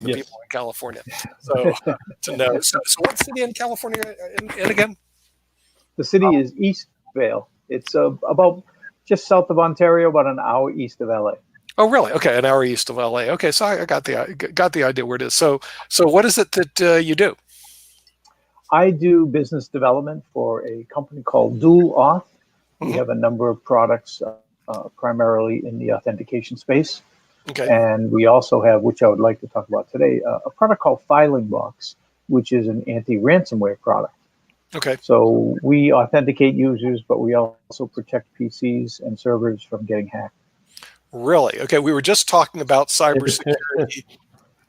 the Yes. people in California. So to know. So what city in California in again? The city is East Vale. It's about just south of Ontario, about an hour east of LA. Oh, really? Okay, an hour east of LA. Okay, so I got the idea where it is. So what is it that you do? I do business development for a company called Dual Auth. We Hmm. have a number of products, primarily in the authentication space. Okay. And we also have, which I would like to talk about today, a product called Filing Box, which is an anti-ransomware product. Okay. So we authenticate users, but we also protect PCs and servers from getting hacked. Really? Okay. We were just talking about cybersecurity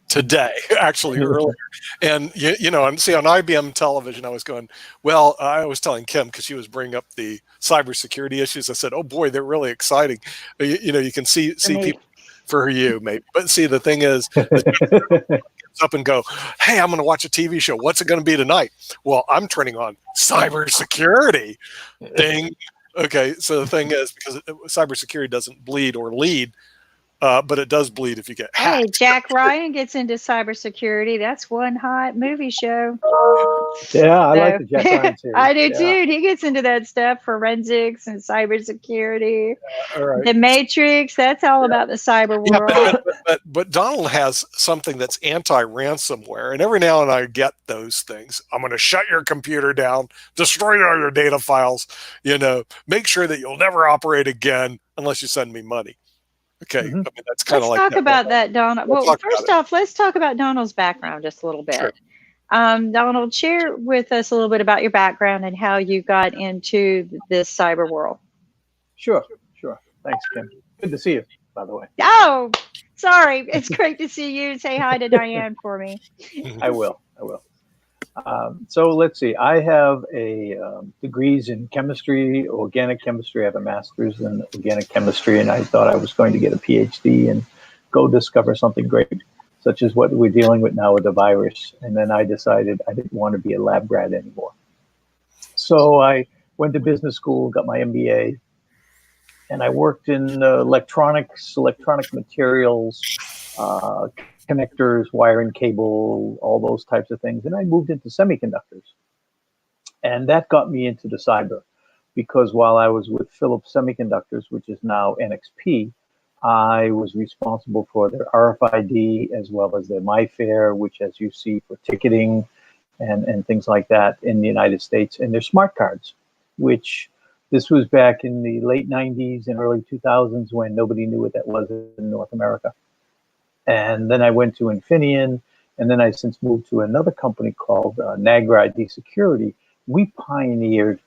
today, actually earlier, and I'm see on IBM television. I was going, well, I was telling Kim because she was bringing up the cybersecurity issues. I said, oh boy, they're really exciting. You can For see me. people for you maybe, but see the thing is, the gets up and go, hey, I'm going to watch a TV show. What's it going to be tonight? Well, I'm turning on cybersecurity. Ding. Okay, so the thing is, because cybersecurity doesn't bleed or lead, but it does bleed if you get Hey, hacked. Jack Ryan gets into cybersecurity. That's one hot movie show. Yeah, I like So the Jack Ryan series. I do Yeah. too. He gets into that stuff, forensics and cybersecurity. All right. The Matrix, that's all about the cyber Yeah, world. but Donald has something that's anti-ransomware, and every now and I get those things. I'm going to shut your computer down, destroy all your data files. Make sure that you'll never operate again unless you send me money. Okay, I Hmm. mean that's kind of Let's like talk that. about that, Donald. We'll Well, talk about first it. off, let's talk about Donald's background just a little Sure. bit. Donald, share with us a little bit about your background and how you got into this cyber world. Sure, sure. Thanks, Kim. Good to see you, by the way. Oh, sorry. It's great to see you. Say hi to Diane for me. Mhm. I will. I will. So let's see. I have a degrees in chemistry, organic chemistry. I have a master's in organic chemistry, and I thought I was going to get a PhD and go discover something great, such as what we're dealing with now with the virus. And then I decided I didn't want to be a lab grad anymore. So I went to business school, got my MBA, and I worked in electronics, electronic materials, connectors, wiring cable, all those types of things. And I moved into semiconductors. And that got me into the cyber because while I was with Philips Semiconductors, which is now NXP, I was responsible for their RFID as well as their MyFair, which, as you see, for ticketing and things like that in the United States, and their smart cards, which this was back in the late 90s and early 2000s when nobody knew what that was in North America. And then I went to Infineon, and then I since moved to another company called Nagra ID Security. We pioneered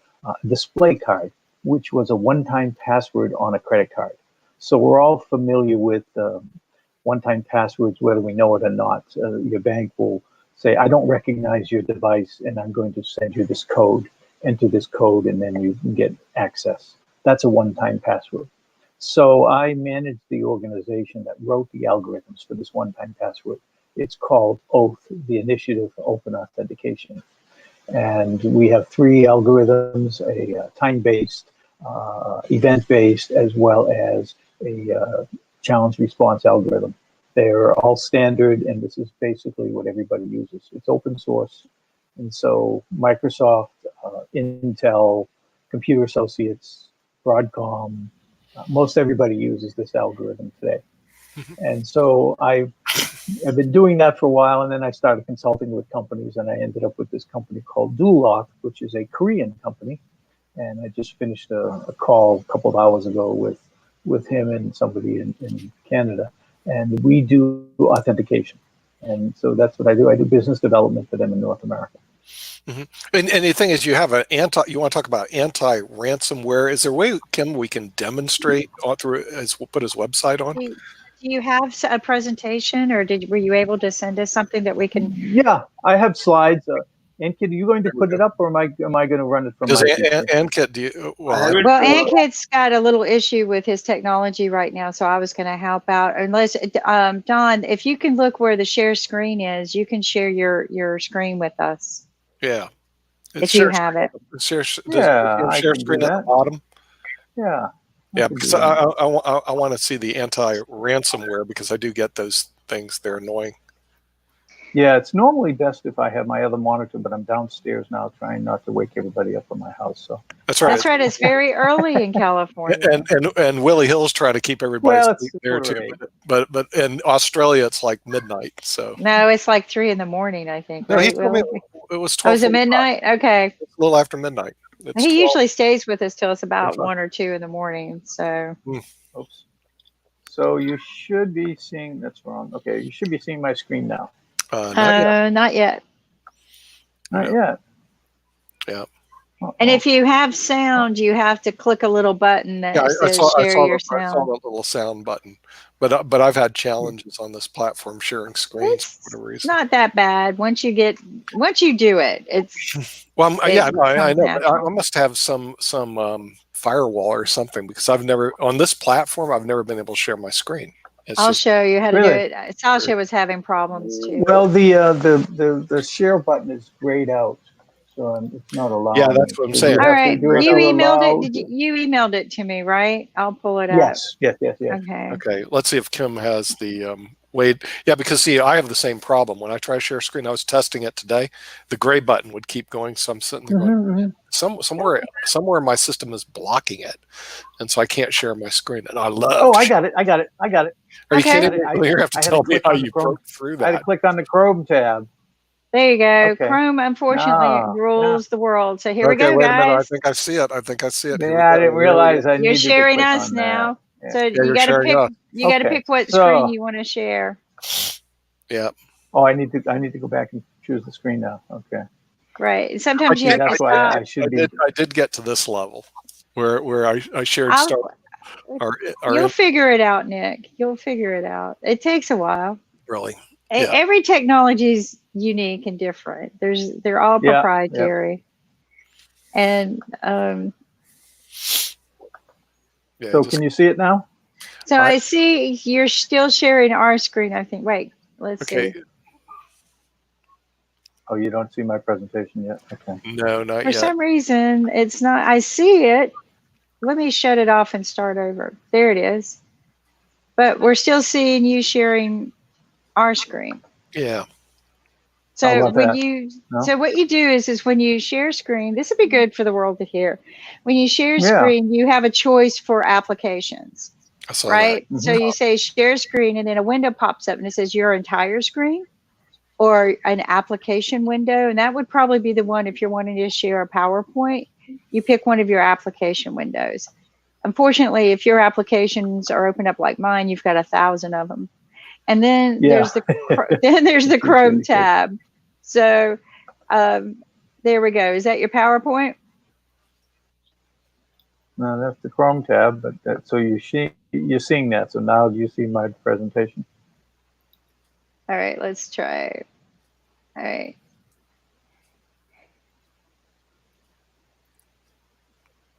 display card, which was a one-time password on a credit card. So we're all familiar with one-time passwords, whether we know it or not. Your bank will say, I don't recognize your device, and I'm going to send you this code. Enter this code, and then you can get access. That's a one-time password. So I managed the organization that wrote the algorithms for this one-time password. It's called Oath, the Initiative for Open Authentication. And we have three algorithms, a time-based, event-based, as well as a challenge response algorithm. They're all standard, and this is basically what everybody uses. It's open source. And so Microsoft, Intel, Computer Associates, Broadcom, most everybody uses this algorithm today. And so I've been doing that for a while, and then I started consulting with companies, and I ended up with this company called Duloc, which is a Korean company. And I just finished a call a couple of hours ago with him and somebody in Canada, and we do authentication. And so that's what I do. I do business development for them in North America. Mm-hmm. And the thing is, you have you want to talk about anti-ransomware. Is there a way, Kim, we can demonstrate through put his website on? Do you have a presentation, or were you able to send us something that we can? Yeah, I have slides. Ankit, are you going to put it up, or am I going to run it from Does my PC? Ankit, do you? Well, Ankit's got a little issue with his technology right now, so I was going to help out. Unless, Don, if you can look where the share screen is, you can share your screen with us. Yeah. If you have it. Share I can screen do at the that. bottom. Yeah. Yeah, because I want to see the anti-ransomware because I do get those things. They're annoying. Yeah, it's normally best if I have my other monitor, but I'm downstairs now trying not to wake everybody up in my house. So That's right. That's right. It's very early in California. And Willie Hill's trying to keep everybody well, asleep it's there too. 8:15. But in Australia it's like midnight. So No, it's like 3 in the morning, I think, no, he right, told me Will? it was Oh, is 12:45. it midnight? Okay. It's a little after midnight. It's He 12. usually stays with us till it's about It's 1 or 2 in the morning. So Oops. So you should be seeing. That's wrong. Okay, you should be seeing my screen now. Not yet. not yet. Not Yeah. yet. Yeah. And if you have sound, you have to click a little button that Yeah, I says saw share your I saw sound. the little sound button, but I've had challenges on this platform sharing screens It's for whatever reason. not that bad once you do it. It's Well, I know, becomes but natural. I must have some firewall or something because I've never on this platform I've never been able to share my screen. It's I'll just show you how to do Really? it. Sasha was having problems too. Well, the share button is grayed out, so it's not allowing. yeah, that's it. what I'm So saying. you All have right, to do it you to emailed allow- it. You emailed it to me, right? I'll pull it up. Yes. Okay. Okay, let's see if Kim has the Wade. Yeah, because see, I have the same problem when I try to share screen. I was testing it today. The gray button would keep going, so I'm sitting there going, somewhere my system is blocking it, and so I can't share my screen. And I love. Oh, I got it. I got it. Are you Okay. kidding me? You have to I had tell to me click how on the you Chrome. broke through I had to that. click on the Chrome tab. There you go. Okay. Chrome, unfortunately, Ah, rules the world. So here we Okay, go, wait a minute. I guys. think I see it. Here we Yeah, I go. didn't realize I You're needed to sharing click us on now. that. So Yeah, you you're got to sharing pick. us. You got to Okay, pick what so- screen you want to share. Yeah. Oh, I need to go back and choose the screen now. Okay. Right. Sometimes you have That's to why stop. I should be. I did get to this level where I shared I'll- start. You'll figure it out, Nick. You'll figure it out. It takes a while. Really. Yeah. Every technology is unique and different. They're all Yeah, proprietary. And Yeah, So can you see it now? so I see you're still sharing our screen, I think. Wait, let's see. Oh, you don't see my presentation yet? Okay. No, not For yet. some reason, it's not. I see it. Let me shut it off and start over. There it is. But we're still seeing you sharing our screen. Yeah. How So about when that? you No? so what you do is when you share screen, this would be good for the world to hear. When you share Yeah. screen, you have a choice for applications, I saw right? that. So you say share screen, and then a window pops up and it says your entire screen or an application window, and that would probably be the one if you're wanting to share a PowerPoint. You pick one of your application windows. Unfortunately, if your applications are opened up like mine, you've got 1,000 of them. And then there's the Chrome tab. So there we go. Is that your PowerPoint? No, that's the Chrome tab. But so you're seeing that. So now do you see my presentation? All right, let's try. All right.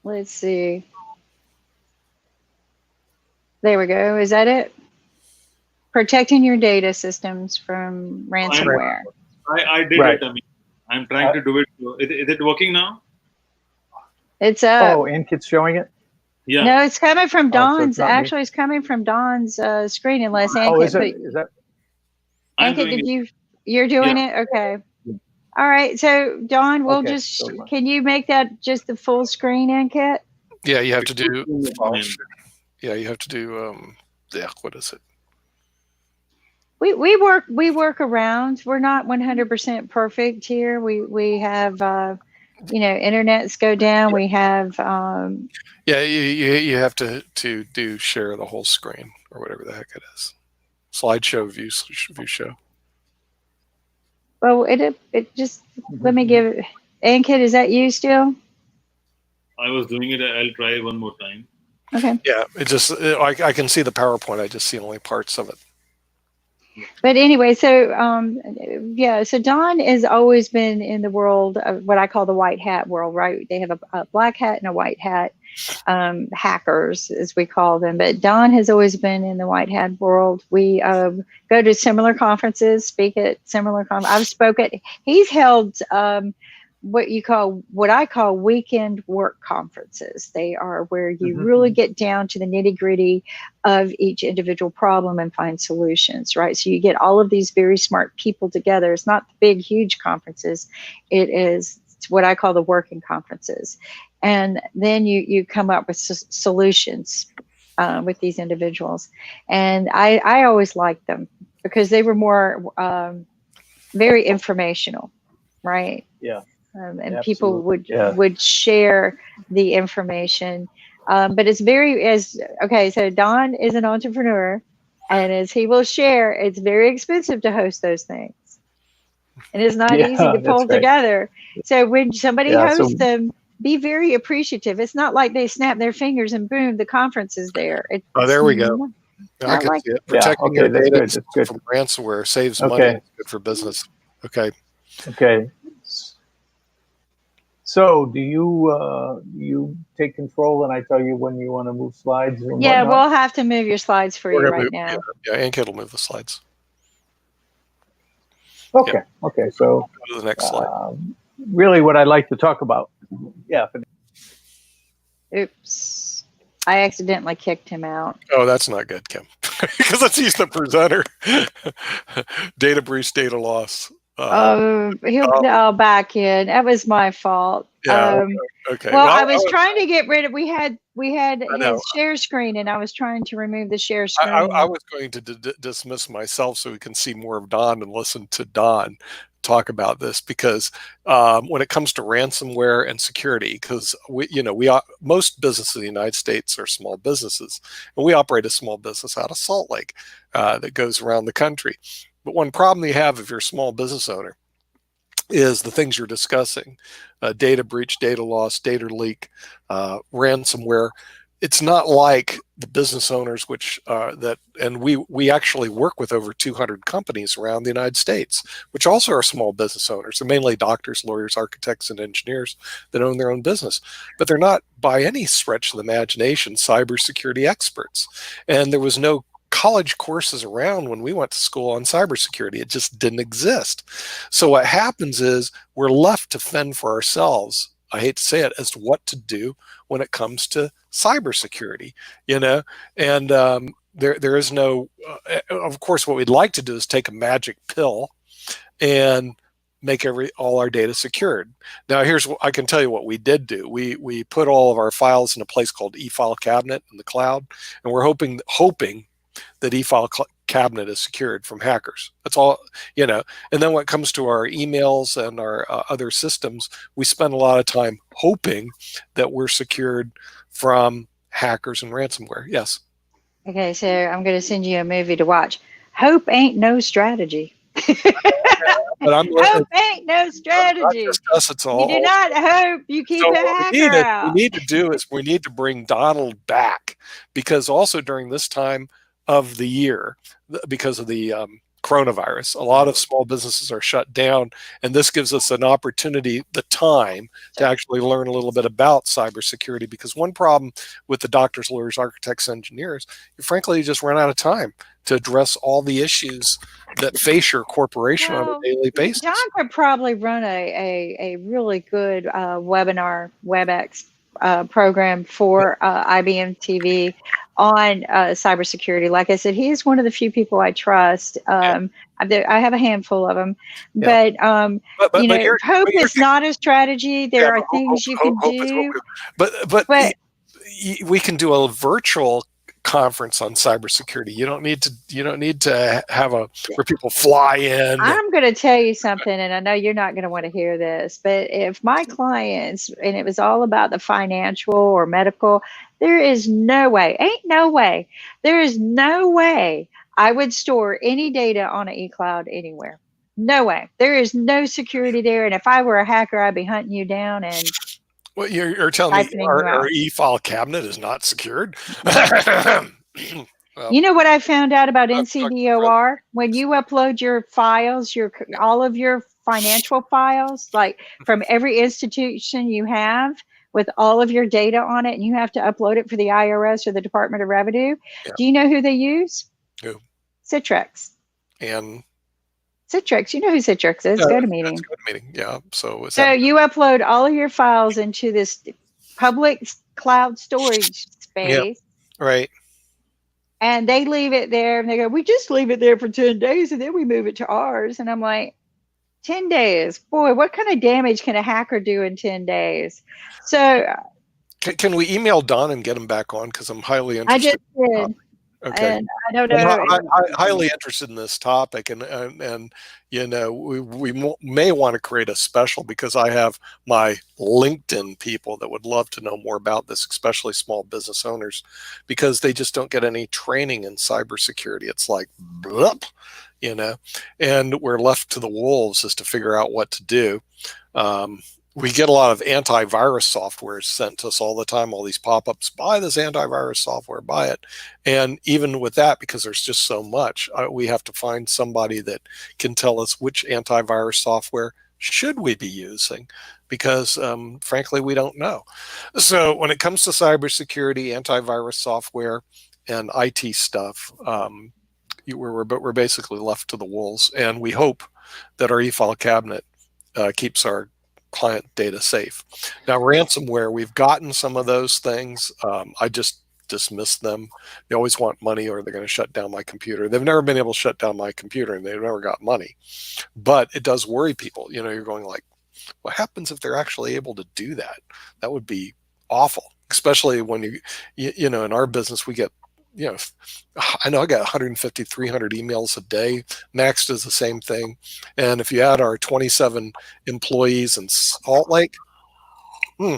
Let's see. There we go. Is that it? Protecting your data systems from ransomware. I did Right. it. I mean, I'm trying to do it. Is it working now? It's up. Oh, Inkit's showing it? Yeah. No, it's coming from Oh, so Don's. it's not me. Actually, it's coming from Don's screen. Unless Oh, Ankit, is it? Is that? I'm Ankit, doing did it. you're doing it? Okay. All right. So Don, we'll Okay, just. so fine. Can you make that just the full screen, Ankit? Yeah, you have to do. Fine. Yeah, you have to do. Yeah, what is it? We work around. We're not 100% perfect here. We have internets go down. We have Yeah, you have to do share the whole screen or whatever the heck it is. Slideshow view show. well it just let me give Ankit, is that you still? I was doing it. I'll try one more time. Okay. Yeah, I can see the PowerPoint. I just see only parts of it. But anyway, so so Don has always been in the world of what I call the white hat world, right? They have a black hat and a white hat, hackers as we call them. But Don has always been in the white hat world. We go to similar conferences, speak at similar conferences. I've spoken. He's held what I call weekend work conferences. They are where you really get down to the nitty gritty of each individual problem and find solutions, right? So you get all of these very smart people together. It's not the big, huge conferences. It's what I call the working conferences. And then you come up with solutions with these individuals. And I always liked them because they were more very informational, right? Yeah. And Absolutely. people would share the information. But it's so Don is an entrepreneur, and as he will share, it's very expensive to host those things. And it's not easy to pull together. So when somebody hosts them, be very appreciative. It's not like they snap their fingers and boom, the conference is there. There we go. I can see it. Protecting your data from ransomware saves money. It's good for business. Okay. So do you take control and I tell you when you want to move slides? And yeah, whatnot? we'll have to move your slides for you right now. Yeah, Ankit will move the slides. Okay. Yep. Okay. So go to the next slide. Really, what I'd like to talk about. Yeah. Oops. I accidentally kicked him out. Oh, that's not good, Kim. Because he's the presenter. Data breach, data loss. He'll back in. That was my fault. Yeah. Okay. Well, I was trying to get rid of. We had his share screen, and I was trying to remove the share screen. I was going to dismiss myself so we can see more of Don and listen to Don talk about this, because when it comes to ransomware and security, because most businesses in the United States are small businesses, and we operate a small business out of Salt Lake that goes around the country. But one problem you have if you're a small business owner is the things you're discussing: data breach, data loss, data leak, ransomware. It's not like the business owners, we actually work with over 200 companies around the United States, which also are small business owners. They're mainly doctors, lawyers, architects, and engineers that own their own business, but they're not by any stretch of the imagination cybersecurity experts. And there was no college courses around when we went to school on cybersecurity. It just didn't exist. So what happens is we're left to fend for ourselves, I hate to say it, as to what to do when it comes to cybersecurity, and there is no, of course, what we'd like to do is take a magic pill and make all our data secured. Now, here's what I can tell you what we did do. We put all of our files in a place called eFile Cabinet in the cloud, and we're hoping that eFile Cabinet is secured from hackers. That's all, And then when it comes to our emails and our other systems, we spend a lot of time hoping that we're secured from hackers and ransomware. Yes. Okay, so I'm going to send you a movie to watch. Hope ain't no strategy. But hope ain't no strategy. You do not hope. You keep a hacker out. What we need to do is we need to bring Donald back, because also during this time of the year, because of the coronavirus, a lot of small businesses are shut down, and this gives us an opportunity, the time to actually learn a little bit about cybersecurity. Because one problem with the doctors, lawyers, architects, engineers, frankly, you just run out of time to address all the issues that face your corporation on a daily basis. John could probably run a really good webinar, WebEx program for IBM TV on cybersecurity. Like I said, he is one of the few people I trust. I have a handful of them, but hope is not a strategy. There are things you can do. But we can do a virtual conference on cybersecurity. You don't need to have where people fly in. I'm going to tell you something, and I know you're not going to want to hear this, but if my clients, and it was all about the financial or medical, there is no way I would store any data on an eCloud anywhere. No way. There is no security there. And if I were a hacker, I'd be hunting you down and well, you're telling me our eFile cabinet is not secured? Well, you know what I found out about NCDOR? When you upload your files, all of your financial files, like from every institution you have, with all of your data on it, and you have to upload it for the IRS or the Department of Revenue. Yeah. Do you know who they use? Who? Citrix. And Citrix. You know who Citrix is. GoToMeeting. That's GoToMeeting. Yeah. So you upload all of your files into this public cloud storage space. Yeah, right. And they leave it there, and they go, we just leave it there for 10 days, and then we move it to ours. And I'm like, 10 days? Boy, what kind of damage can a hacker do in 10 days? So can we email Don and get him back on? Because I'm highly I interested. just did. Okay. And I don't know. I'm highly interested in this topic, and you know, we may want to create a special, because I have my LinkedIn people that would love to know more about this, especially small business owners, because they just don't get any training in cybersecurity. It's like, blup, you know, and we're left to the wolves as to figure out what to do. We get a lot of antivirus software sent to us all the time, all these pop-ups, buy this antivirus software, buy it. And even with that, because there's just so much, we have to find somebody that can tell us which antivirus software should we be using, because frankly, we don't know. So when it comes to cybersecurity, antivirus software, and IT stuff, we're basically left to the wolves. And we hope that our eFile cabinet keeps our client data safe. Now, ransomware, we've gotten some of those things. I just dismiss them. They always want money, or they're going to shut down my computer. They've never been able to shut down my computer, and they've never got money. But it does worry people. You know, you're going like, what happens if they're actually able to do that? That would be awful, especially when you know, in our business, we get, you know, I know I got 150, 300 emails a day. Next is the same thing. And if you add our 27 employees in Salt Lake, we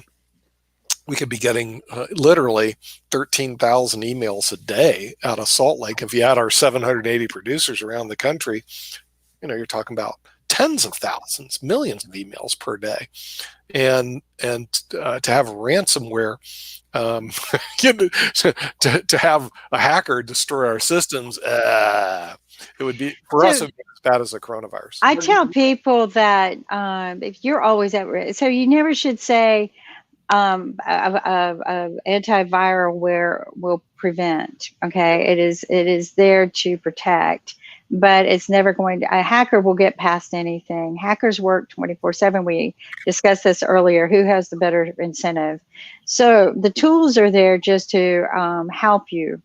could be getting literally 13,000 emails a day out of Salt Lake. If you add our 780 producers around the country, you know, you're talking about tens of thousands, millions of emails per day. And to have ransomware, to have a hacker destroy our systems, it would be, for us, it would be as bad as the coronavirus. I tell people that if you're always at risk, so you never should say antiviral will prevent. Okay, it is there to protect, but it's never going to. A hacker will get past anything. Hackers work 24/7. We discussed this earlier. Who has the better incentive? So the tools are there just to help you.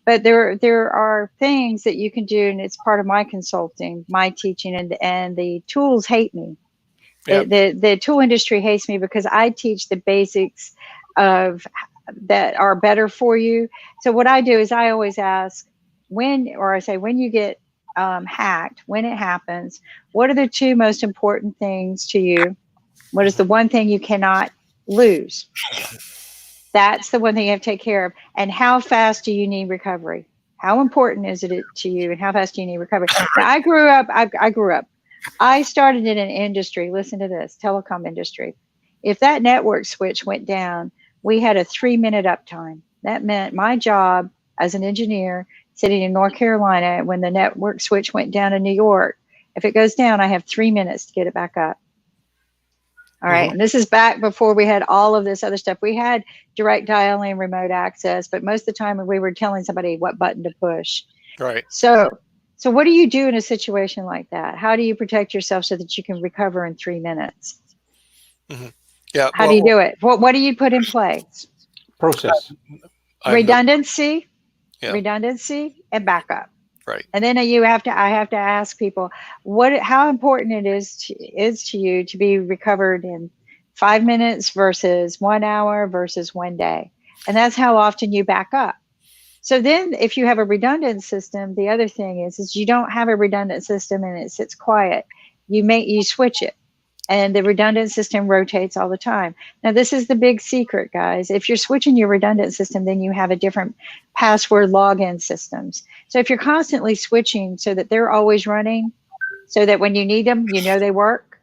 But there are things that you can do, and it's part of my consulting, my teaching, and the tools hate me. Yep. The tool industry hates me because I teach the basics of that are better for you. So what I do is I always ask when you get hacked, when it happens, what are the two most important things to you? What is the one thing you cannot lose? That's the one thing you have to take care of. And how fast do you need recovery? How important is it to you, and how fast do you need recovery? Now, I grew up. I started in an industry, listen to this, telecom industry. If that network switch went down, we had a 3-minute uptime. That meant my job as an engineer sitting in North Carolina, when the network switch went down in New York, if it goes down, I have 3 minutes to get it back up. All right. And this is back before we had all of this other stuff. We had direct dialing and remote access, but most of the time we were telling somebody what button to push. Right. So what do you do in a situation like that? How do you protect yourself so that you can recover in 3 minutes? Mm-hmm. Yeah. How do you do it? What do you put in place? Process. Redundancy, yeah. Redundancy, and backup. Right. And then I have to ask people how important it is to you to be recovered in 5 minutes versus 1 hour versus 1 day. And that's how often you back up. So then if you have a redundant system, the other thing is you don't have a redundant system and it sits quiet. You switch it, and the redundant system rotates all the time. Now, this is the big secret, guys. If you're switching your redundant system, then you have a different password login systems. So if you're constantly switching so that they're always running, so that when you need them, you know they work,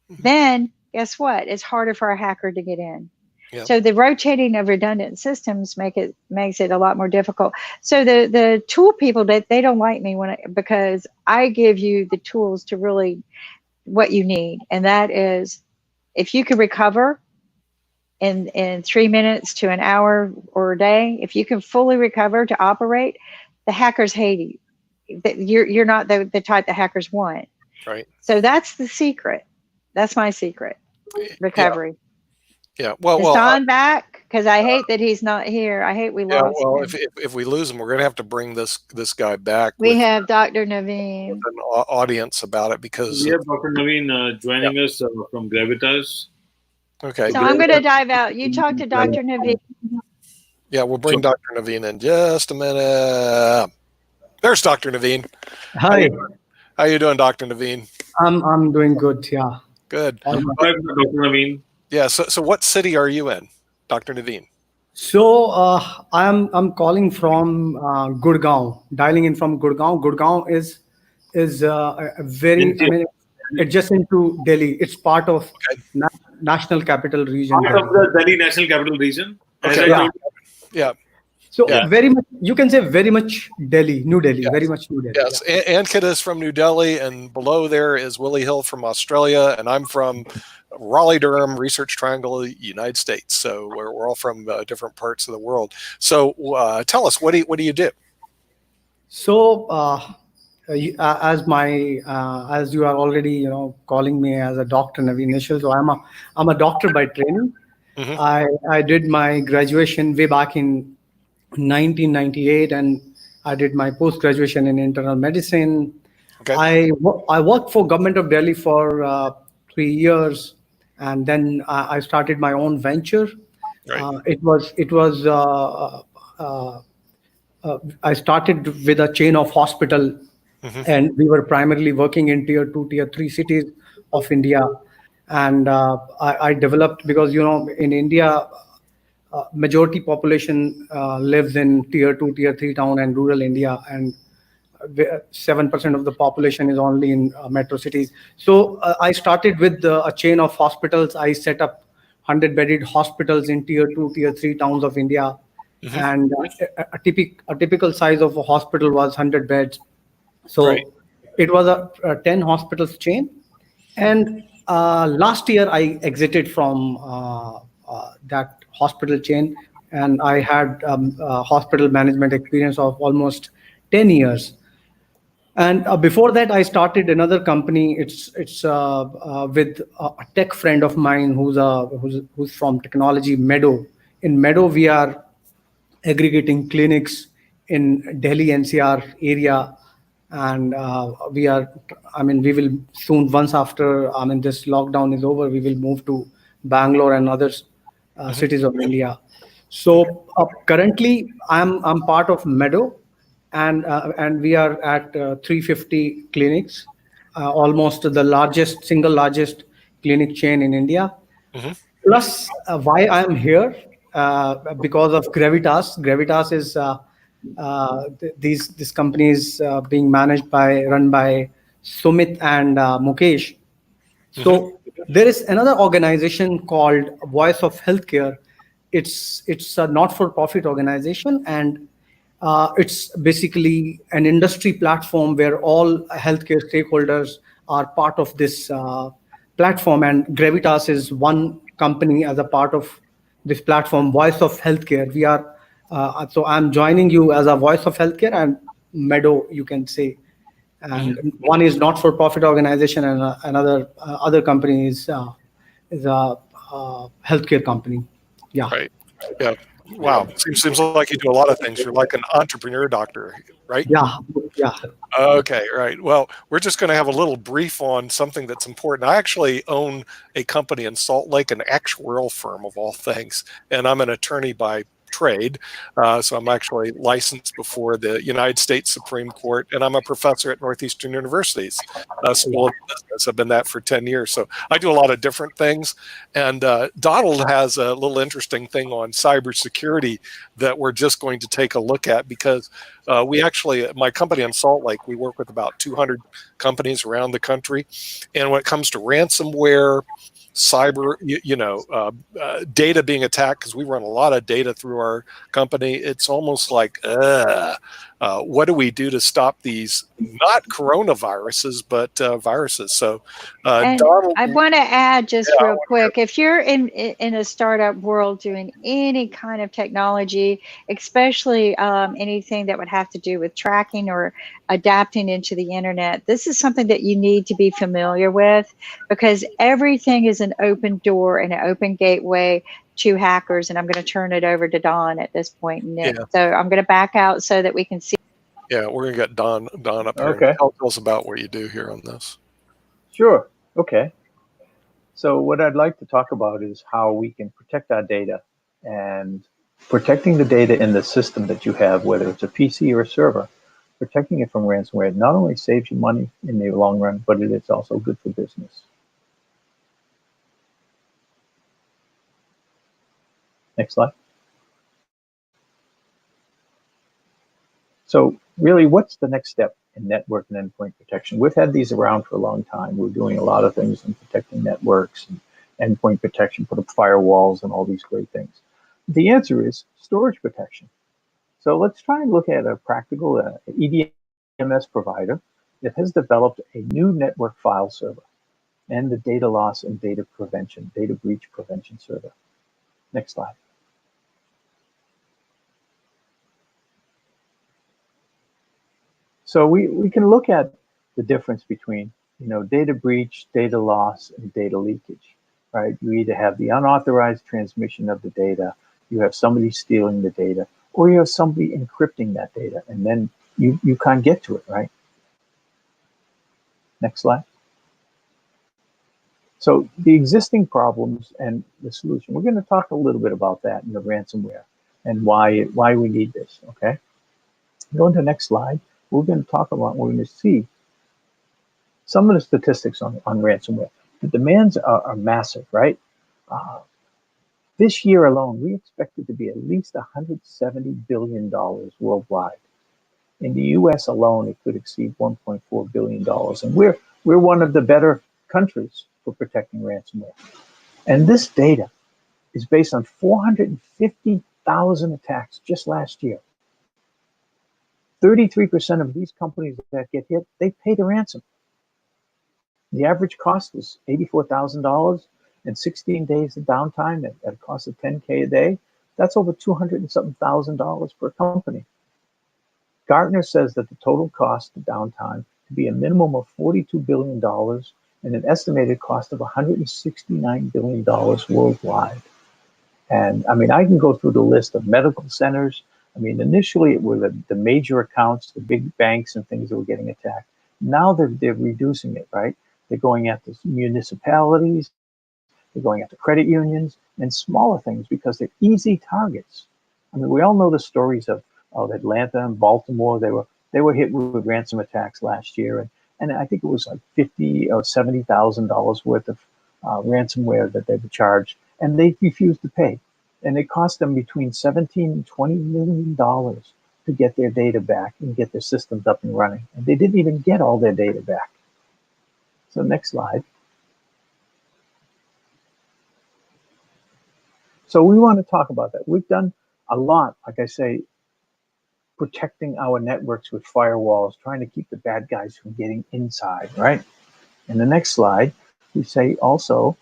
then guess what? It's harder for a hacker to get in. Yep. So the rotating of redundant systems makes it a lot more difficult. So the tool people, they don't like me because I give you the tools to really what you need, and that is if you can recover in 3 minutes to an hour or a day, if you can fully recover to operate, the hackers hate you. that you're not the type that hackers want. Right. So that's the secret. That's my secret. Recovery. Yeah. Is Well, Don back? Because I hate that he's not here. I hate we yeah. lost Well, him. if we lose him, we're going to have to bring this guy back We with have Dr. Naveen. an audience about it because We have Dr. Naveen joining us from Gravitas. okay. So I'm going to dive out. You talk to Dr. Naveen. Yeah, we'll bring Dr. Naveen in just a minute. There's Dr. Naveen. Hi, How you doing, Dr. Naveen? I'm doing good. Yeah. Good. Subscribe to Dr. Naveen. Yeah. So what city are you in, Dr. Naveen? So I'm calling from Gurgaon, dialing in from Gurgaon. Gurgaon is a very, I mean, adjacent to Delhi. It's part of National Capital Region. Part of the Delhi National Capital Region. As Okay. I Yeah. told you, Yeah. So Yeah. very much, you can say very much Delhi, New Delhi, Yes. very much New Delhi. Yes. Ankit is from New Delhi, and below there is Willie Hill from Australia, and I'm from Raleigh, Durham, Research Triangle, United States. So we're all from different parts of the world. So tell us, what do you do? So as you are already calling me as a doctor, Naveen Nishal, so I'm a doctor by training. Mhm. I did my graduation way back in 1998, and I did my post graduation in internal medicine. Okay. I worked for Government of Delhi for 3 years, and then I started my own venture. Right. I started with a chain of hospital, Mhm. and we were primarily working in tier 2, tier 3 cities of India. And I developed, because in India, majority population lives in tier 2, tier 3 town and rural India, and 7% of the population is only in metro cities. So I started with a chain of hospitals. I set up 100-bedded hospitals in tier 2, tier 3 towns of India. Mhm. And a typical size of a hospital was 100 beds. So Right. it was a 10 hospitals chain. And last year I exited from that hospital chain, and I had hospital management experience of almost 10 years. And before that, I started another company. It's with a tech friend of mine who's from technology, Meadow. In Meadow, we are aggregating clinics in Delhi NCR area, and we will soon, once after this lockdown is over, we will move to Bangalore and other cities of India. So currently, I'm part of Meadow, and we are at 350 clinics, almost the single largest clinic chain in India. Mhm. Plus, why I am here, because of Gravitas. Gravitas is this company is being run by Sumit and Mukesh. So there is another organization called Voice of Healthcare. It's a not-for-profit organization, and it's basically an industry platform where all healthcare stakeholders are part of this platform. And Gravitas is one company as a part of this platform, Voice of Healthcare. So I'm joining you as a Voice of Healthcare and Meadow, you can say. And one is not-for-profit organization, and another other company is a healthcare company. Yeah. Right. Yeah. Wow. Seems like you do a lot of things. You're like an entrepreneur doctor, right? Yeah. Yeah. Okay, right. Well, we're just going to have a little brief on something that's important. I actually own a company in Salt Lake, an actuarial firm of all things, and I'm an attorney by trade. So I'm actually licensed before the United States Supreme Court, and I'm a professor at Northeastern University's School of Business. I've been that for 10 years. So I do a lot of different things. And Donald has a little interesting thing on cybersecurity that we're just going to take a look at, because we actually, my company in Salt Lake, we work with about 200 companies around the country. And when it comes to ransomware, cyber, data being attacked, because we run a lot of data through our company, it's almost like, What do we do to stop these, not coronaviruses, but viruses? So, And Donald, I want to add just yeah, real quick, if you're in a startup world doing any kind of technology, especially anything that would have to do with tracking or adapting into the internet, this is something that you need to be familiar with, because everything is an open door and an open gateway to hackers. And I'm going to turn it over to Don at this point, Nick. Yeah. So I'm going to back out so that we can see. yeah, we're gonna get Don up here. Okay. Tell us about what you do here on this. Sure. Okay. So what I'd like to talk about is how we can protect our data, and protecting the data in the system that you have, whether it's a PC or a server, protecting it from ransomware not only saves you money in the long run, but it is also good for business. Next slide. So really, what's the next step in network and endpoint protection? We've had these around for a long time. We're doing a lot of things in protecting networks and endpoint protection, put up firewalls and all these great things. The answer is storage protection. So let's try and look at a practical EDMS provider that has developed a new network file server and the data loss and data prevention, data breach prevention server. Next slide. So we can look at the difference between, data breach, data loss, and data leakage, right? You either have the unauthorized transmission of the data, you have somebody stealing the data, or you have somebody encrypting that data, and then you can't get to it, right? Next slide. So the existing problems and the solution, we're going to talk a little bit about that in the ransomware and why we need this, okay? Go to the next slide. We're going to talk about, we're going to see some of the statistics on ransomware. The demands are massive, right? This year alone, we expect it to be at least $170 billion worldwide. In the US alone, it could exceed $1.4 billion. And we're one of the better countries for protecting ransomware. And this data is based on 450,000 attacks just last year. 33% of these companies that get hit, they pay the ransom. The average cost is $84,000 and 16 days of downtime at a cost of $10K a day. That's over $200 and something thousand per company. Gartner says that the total cost of downtime to be a minimum of $42 billion and an estimated cost of $169 billion worldwide. And I mean, I can go through the list of medical centers. I mean, initially it were the major accounts, the big banks and things that were getting attacked. Now they're reducing it, right? They're going after municipalities, they're going after credit unions and smaller things because they're easy targets. I mean, we all know the stories of Atlanta and Baltimore. They were hit with ransom attacks last year, and I think it was like $50,000 or $70,000 worth of ransomware that they were charged, and they refused to pay. And it cost them between $17 and $20 million to get their data back and get their systems up and running. And they didn't even get all their data back. So next slide. So we want to talk about that. We've done a lot, like I say, protecting our networks with firewalls, trying to keep the bad guys from getting inside, right? In the next slide, we say also,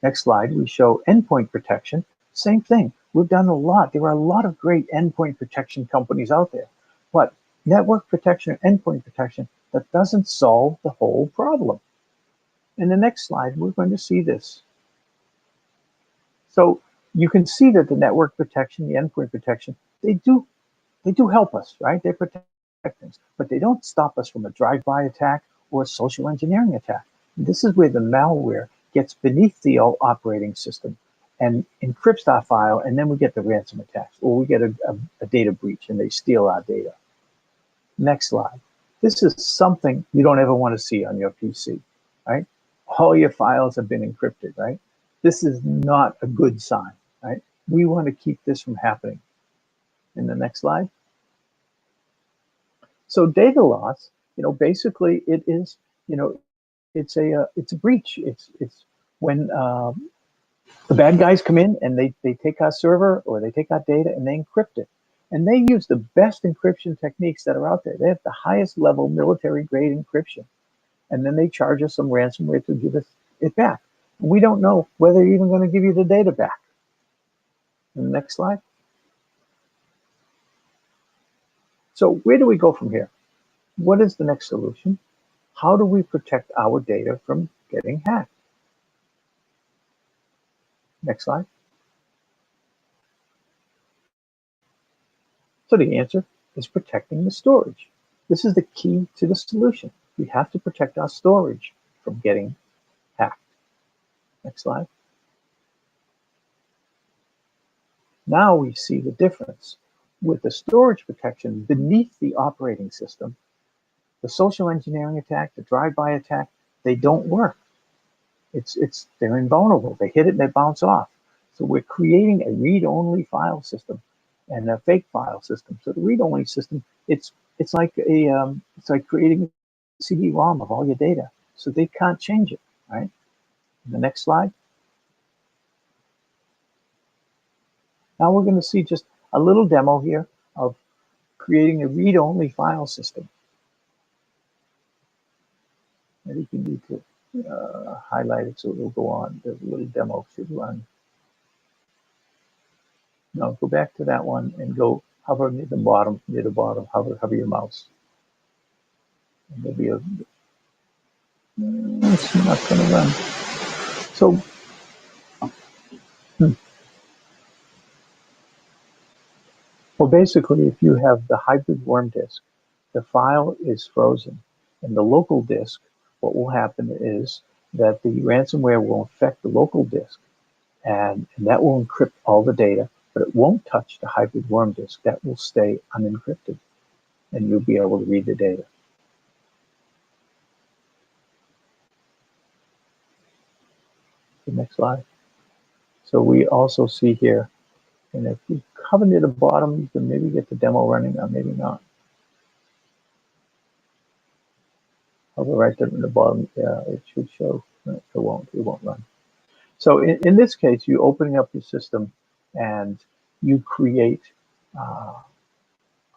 next slide, we show endpoint protection. Same thing. We've done a lot. There are a lot of great endpoint protection companies out there. But network protection and endpoint protection, that doesn't solve the whole problem. In the next slide, we're going to see this. So you can see that the network protection, the endpoint protection, they do help us, right? They protect things, but they don't stop us from a drive-by attack or a social engineering attack. And this is where the malware gets beneath the operating system and encrypts our file, and then we get the ransom attacks, or we get a data breach and they steal our data. Next slide. This is something you don't ever want to see on your PC, right? All your files have been encrypted, right? This is not a good sign, right? We want to keep this from happening. In the next slide. So data loss, basically it is, it's a breach. It's when the bad guys come in and they take our server or they take our data and they encrypt it. And they use the best encryption techniques that are out there. They have the highest level military grade encryption. And then they charge us some ransomware to give us it back. We don't know whether they're even going to give you the data back. And the next slide. So where do we go from here? What is the next solution? How do we protect our data from getting hacked? Next slide. So the answer is protecting the storage. This is the key to the solution. We have to protect our storage from getting hacked. Next slide. Now we see the difference. With the storage protection beneath the operating system, the social engineering attack, the drive-by attack, they don't work. They're invulnerable. They hit it and they bounce off. So we're creating a read-only file system and a fake file system. So the read-only system, it's like creating a CD-ROM of all your data. So they can't change it, right? The next slide. Now we're going to see just a little demo here of creating a read-only file system. Maybe you need to highlight it so it will go on. The little demo should run. Now go back to that one and go hover near the bottom, hover your mouse. And there'll be a, it's not going to run. So, well, basically, if you have the hybrid worm disk, the file is frozen. And the local disk, what will happen is that the ransomware will infect the local disk, and that will encrypt all the data, but it won't touch the hybrid worm disk. That will stay unencrypted, and you'll be able to read the data. The next slide. So we also see here, and if we hover near the bottom, you can maybe get the demo running, or maybe not. Hover right there in the bottom, yeah, it should show. No, it won't run. So in this case, you're opening up your system and you create a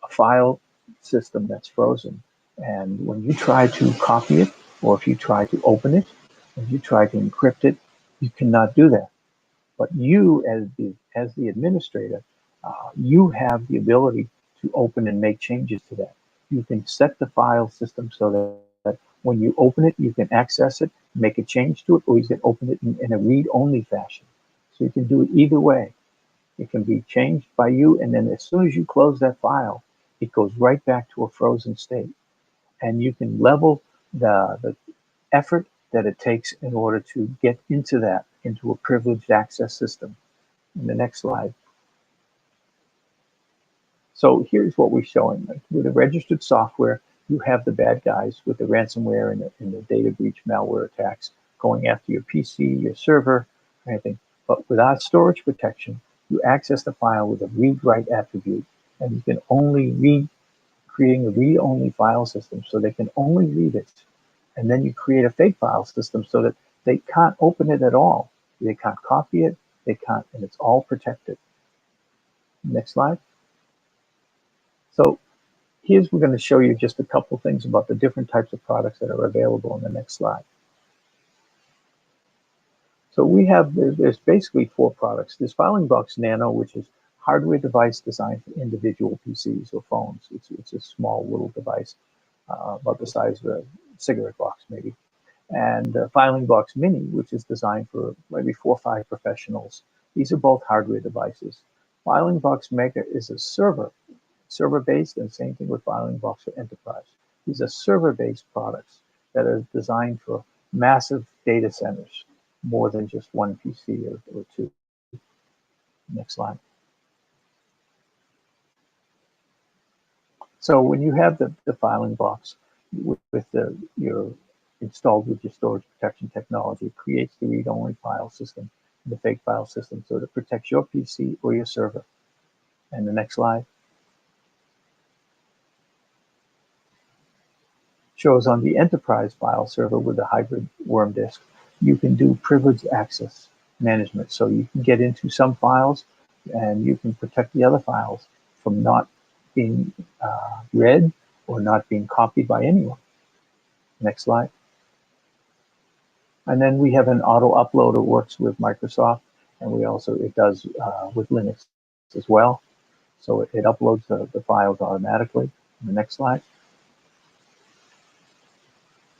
file system that's frozen. And when you try to copy it, or if you try to open it, if you try to encrypt it, you cannot do that. But you, as the administrator, you have the ability to open and make changes to that. You can set the file system so that when you open it, you can access it, make a change to it, or you can open it in a read-only fashion. So you can do it either way. It can be changed by you, and then as soon as you close that file, it goes right back to a frozen state. And you can level the effort that it takes in order to get into a privileged access system. In the next slide. So here's what we're showing. With a registered software, you have the bad guys with the ransomware and the data breach malware attacks going after your PC, your server, anything. But with our storage protection, you access the file with a read-write attribute, and you can only read, creating a read-only file system so they can only read it. And then you create a fake file system so that they can't open it at all. They can't copy it, they can't, and it's all protected. Next slide. So we're going to show you just a couple things about the different types of products that are available in the next slide. So there's basically 4 products. There's Filing Box Nano, which is hardware device designed for individual PCs or phones. It's a small little device, about the size of a cigarette box maybe. And Filing Box Mini, which is designed for maybe 4 or 5 professionals. These are both hardware devices. Filing Box Mega is a server-based, and same thing with Filing Box for Enterprise. These are server-based products that are designed for massive data centers, more than just one PC or 2. Next slide. So when you have the filing box with your installed with your storage protection technology, it creates the read-only file system, the fake file system, so it protects your PC or your server. And the next slide shows on the enterprise file server with the hybrid worm disk, you can do privileged access management. So you can get into some files and you can protect the other files from not being read or not being copied by anyone. Next slide. And then we have an auto upload that works with Microsoft, and it does with Linux as well. So it uploads the files automatically. The next slide.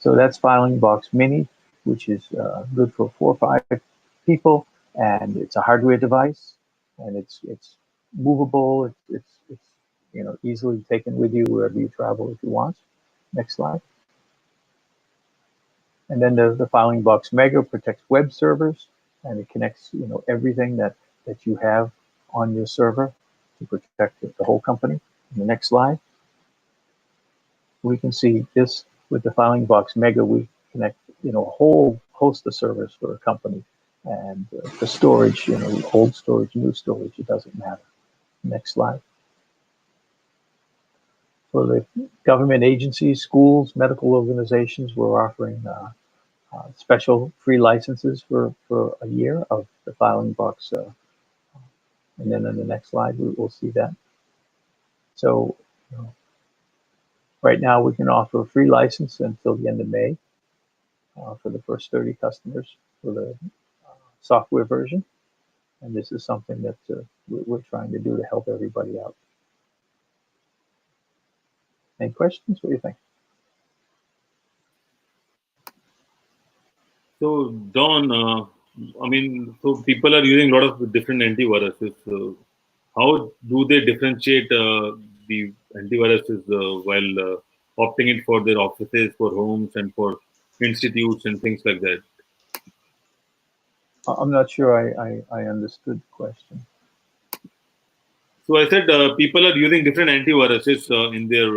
So that's Filing Box Mini, which is good for 4 or 5 people, and it's a hardware device, and it's movable. It's easily taken with you wherever you travel if you want. Next slide. And then the Filing Box Mega protects web servers, and it connects everything that you have on your server to protect the whole company. In the next slide, we can see this with the Filing Box Mega. We connect a whole host of servers for a company, and the storage, old storage, new storage, it doesn't matter. Next slide. For the government agencies, schools, medical organizations, we're offering special free licenses for a year of the Filing Box. And then on the next slide, we'll see that. So right now we can offer a free license until the end of May for the first 30 customers for the software version. And this is something that we're trying to do to help everybody out. Any questions? What do you think? So, Don, so people are using a lot of different antiviruses. So how do they differentiate the antiviruses while opting it for their offices, for homes, and for institutes and things like that? I'm not sure I understood the question. So I said people are using different antiviruses in their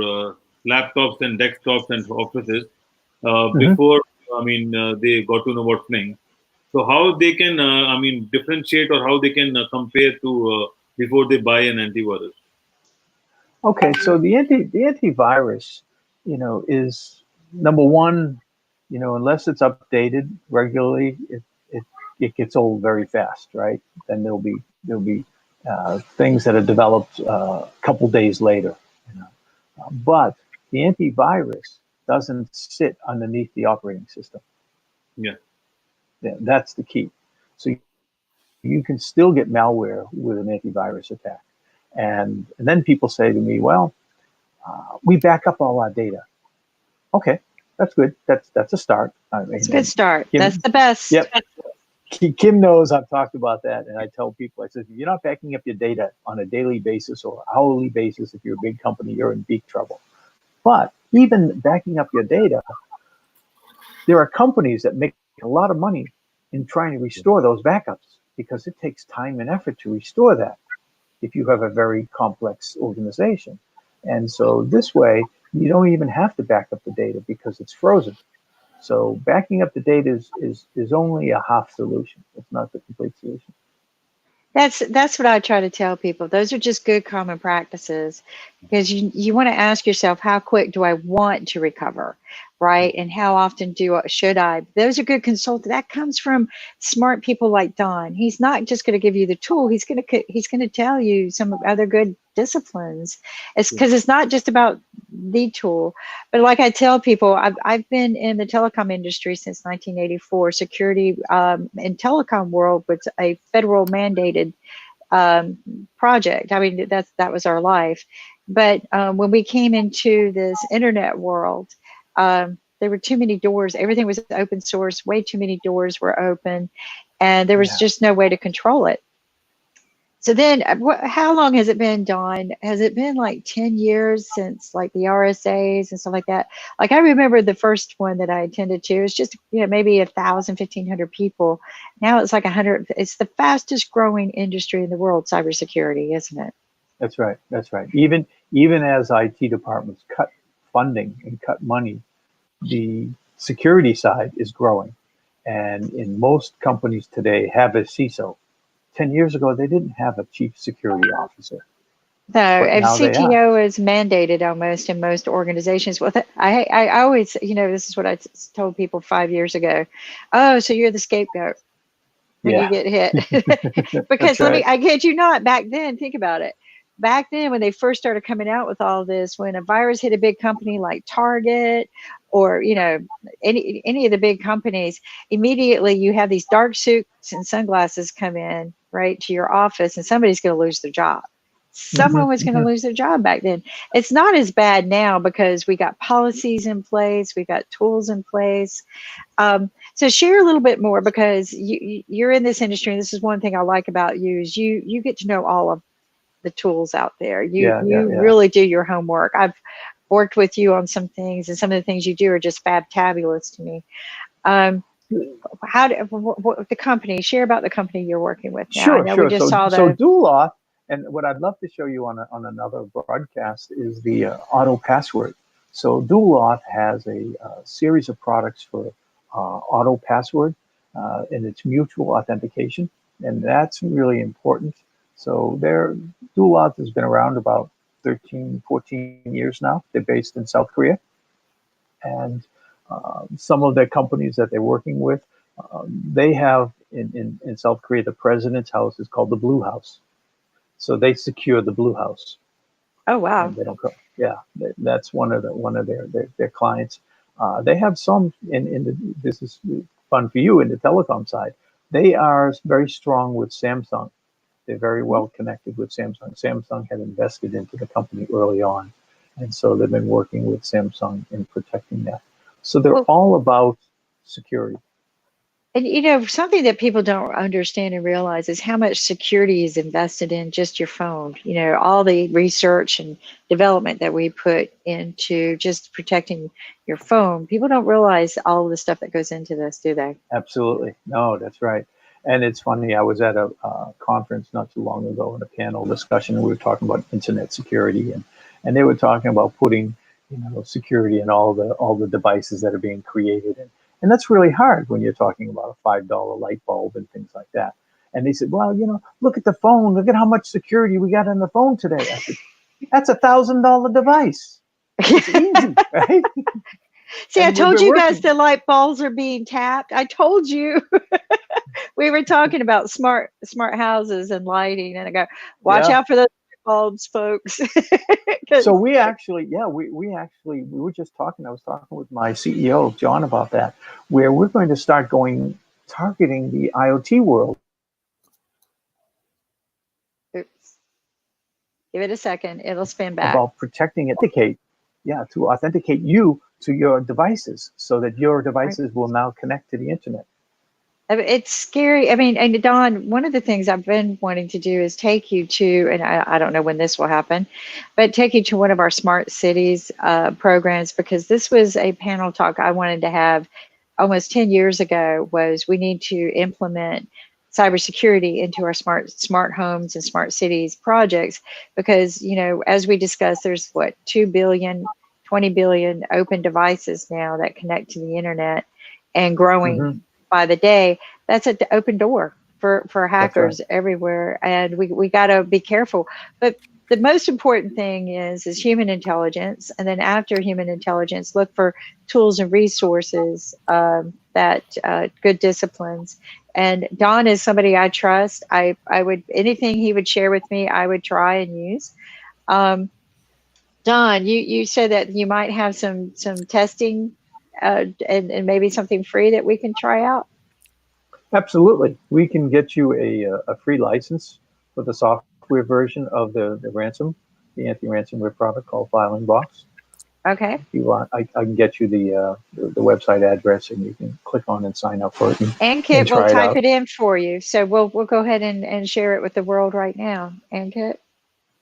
laptops and desktops and offices before they got to know what's thing. So how they can differentiate, or how they can compare to before they buy an antivirus? Okay, so the antivirus, is number one, unless it's updated regularly, it gets old very fast, right? Then there'll be things that are developed a couple days later. But the antivirus doesn't sit underneath the operating system. Yeah. That's the key. So you can still get malware with an antivirus attack. And then people say to me, well, we back up all our data. Okay, that's good. That's a start. It's a good start. Kim, that's the best. Yep. Kim knows I've talked about that, and I tell people, I said, if you're not backing up your data on a daily basis or hourly basis, if you're a big company, you're in big trouble. But even backing up your data, there are companies that make a lot of money in trying to restore those backups, because it takes time and effort to restore that if you have a very complex organization. And so this way, you don't even have to back up the data because it's frozen. So backing up the data is only a half solution. It's not the complete solution. That's what I try to tell people. Those are just good common practices, because you want to ask yourself, how quick do I want to recover, right? And how often should I? Those are good consultants. That comes from smart people like Don. He's not just going to give you the tool. He's going to tell you some other good disciplines. It's because it's not just about the tool, but like I tell people, I've been in the telecom industry since 1984. Security in telecom world was a federal mandated project. I mean, that was our life. But when we came into this internet world, there were too many doors. Everything was open source. Way too many doors were open, and there was just no way to control it. So then, how long has it been, Don? Has it been like 10 years since like the RSAs and stuff like that? Like I remember the first one that I attended to, it was just maybe 1,000, 1,500 people. Now it's like 100. It's the fastest growing industry in the world, cybersecurity, isn't it? That's right. That's right. Even as IT departments cut funding and cut money, the security side is growing. And in most companies today have a CISO. 10 years ago, they didn't have a chief security officer. No, and CTO is mandated almost in most organizations. Well, I always, this is what I told people 5 years ago. Oh, so you're the scapegoat when you get hit. Because I kid you not, back then, think about it. back then when they first started coming out with all this, when a virus hit a big company like Target or, you know, any of the big companies, immediately you have these dark suits and sunglasses come in right to your office, and somebody's going to lose their job. Someone was going to lose their job back then. It's not as bad now because we got policies in place, we got tools in place. So share a little bit more, because you're in this industry, and this is one thing I like about you is you get to know all of the tools out there. You really do your homework. I've worked with you on some things, and some of the things you do are just fabulous to me. What the company, share about the company you're working with now. Sure, I know sure. we just saw So DualAuth, and what I'd love to show you on another broadcast is the auto password. So DualAuth has a series of products for auto password, and it's mutual authentication, and that's really important. So DualAuth has been around about 13, 14 years now. They're based in South Korea, and some of the companies that they're working with, they have in South Korea, the president's house is called the Blue House. So they secure the Blue House. Oh wow! And they don't go. Yeah, that's one of their clients. They have some this is fun for you in the telecom side. They are very strong with Samsung. They're very well connected with Samsung. Samsung had invested into the company early on, and so they've been working with Samsung in protecting that. So they're all about security. And you know, something that people don't understand and realize is how much security is invested in just your phone. You know, all the research and development that we put into just protecting your phone. People don't realize all of the stuff that goes into this, do they? Absolutely. No, that's right. And it's funny, I was at a conference not too long ago in a panel discussion, and we were talking about internet security, and they were talking about putting, you know, security in all the devices that are being created. And that's really hard when you're talking about a $5 light bulb and things like that. And they said, well, you know, look at the phone. Look at how much security we got on the phone today. I said, that's $1,000 device. It's easy, right? See, I told you guys the light bulbs are being tapped. I told you. We were talking about smart houses and lighting, and I go, watch out for those bulbs, folks. So we actually, we were just talking. I was talking with my CEO, John, about that, where we're going to start targeting the IoT world. Oops. Give it a second. It'll spin back. About protecting to authenticate you to your devices, so that your devices will now connect to the internet. It's scary. I mean, and Don, one of the things I've been wanting to do is take you to, and I don't know when this will happen, but take you to one of our smart cities programs, because this was a panel talk I wanted to have almost 10 years ago. Was we need to implement cybersecurity into our smart homes and smart cities projects, because, you know, as we discussed, there's 2 billion, 20 billion open devices now that connect to the internet, and growing by the day. That's an open door for hackers everywhere, and we got to be careful. But the most important thing is human intelligence, and then after human intelligence, look for tools and resources that good disciplines. And Don is somebody I trust. I would, anything he would share with me, I would try and use. Don, you said that you might have some testing and maybe something free that we can try out. Absolutely. We can get you a free license for the software version of the anti-ransomware product called Filing Box. Okay. If you want, I can get you the website address, and you can click on and sign up for it. Ankit will type it in for you. So we'll go ahead and share it with the world right now. Ankit,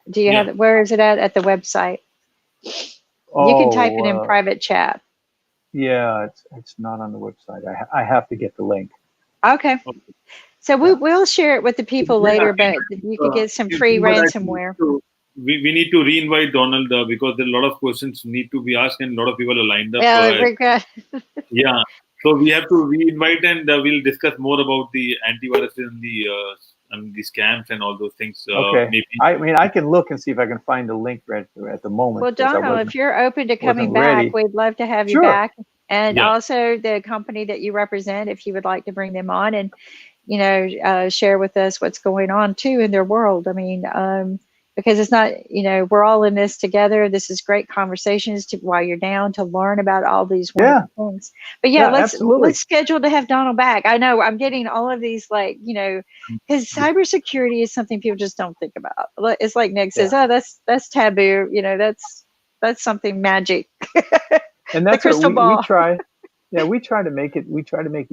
do you have it? Where is it at the website? You can type it in private chat. Yeah, it's not on the website. I have to get the link. Okay. So we'll share it with the people later, but you can get some free ransomware. We need to re-invite Donald because there are a lot of questions need to be asked, and a lot of people are lined up. Yeah. So we have to re-invite, and we'll discuss more about the antivirus and the scams and all those things. Okay. Maybe. I mean, I can look and see if I can find the link right at the moment. Well, Donald, if you're open to coming back, we'd love to have you back. And also the company that you represent, if you would like to bring them on and, you know, share with us what's going on too in their world. I mean, because it's not, we're all in this together. This is great conversations while you're down to learn about all these wonderful things. But yeah, let's schedule to have Donald back. I know I'm getting all of these, like, because cybersecurity is something people just don't think about. It's like Nick says, oh, that's taboo. That's something magic. And that's the crystal ball. We try. Yeah, we try to make it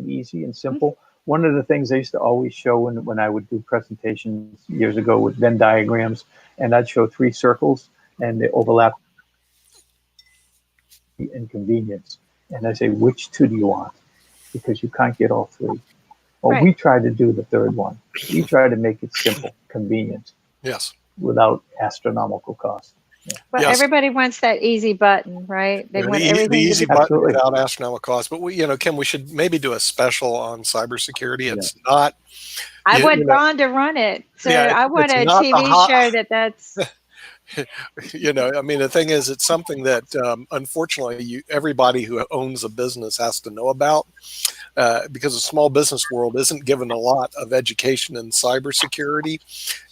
easy and simple. One of the things I used to always show when I would do presentations years ago with Venn diagrams, and I'd show 3 circles and they overlap in convenience. And I say, which 2 do you want? Because you can't get all 3. Well, we try to do the 3rd one. We try to make it simple, convenient. Yes. Without astronomical cost. Yeah. Well, everybody wants that easy button, right? They want everything the easy button Absolutely. without astronomical cost. But Kim, we should maybe do a special on cybersecurity. It's not. I want Ron to run it, so I want a TV show that's. The thing is, it's something that unfortunately everybody who owns a business has to know about, because the small business world isn't given a lot of education in cybersecurity,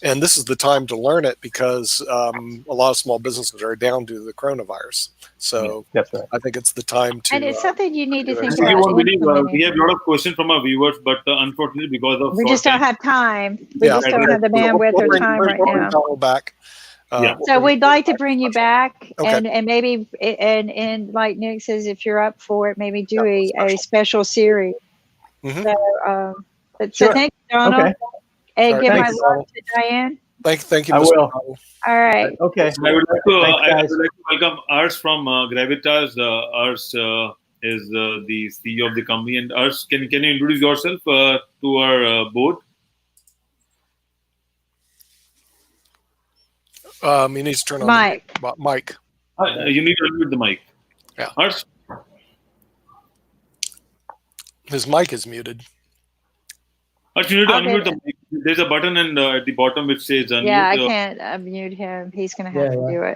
and this is the time to learn it because a lot of small businesses are down due to the coronavirus. So that's right. I think it's the time to. And it's something you need to think You about. won't believe, we have a lot of questions from our viewers, but unfortunately, because of we just don't have time. We just don't have the bandwidth or time right now. Back. So we'd like to bring you back, and maybe and like Nick says, if you're up for it, maybe do a special series. So thank you, Donald, and give my love to Diane. Thank you, Mr. I will. All right. Okay. I would like to welcome Ars from Gravitas. Ars is the CEO of the company. And Ars, can you introduce yourself to our board? He needs to turn on the mic. You need to unmute the mic. Yeah. Ars? His mic is muted. Ars, you need to unmute the mic. There's a button at the bottom which says unmute. Yeah, I can't unmute him. He's going to have to do it.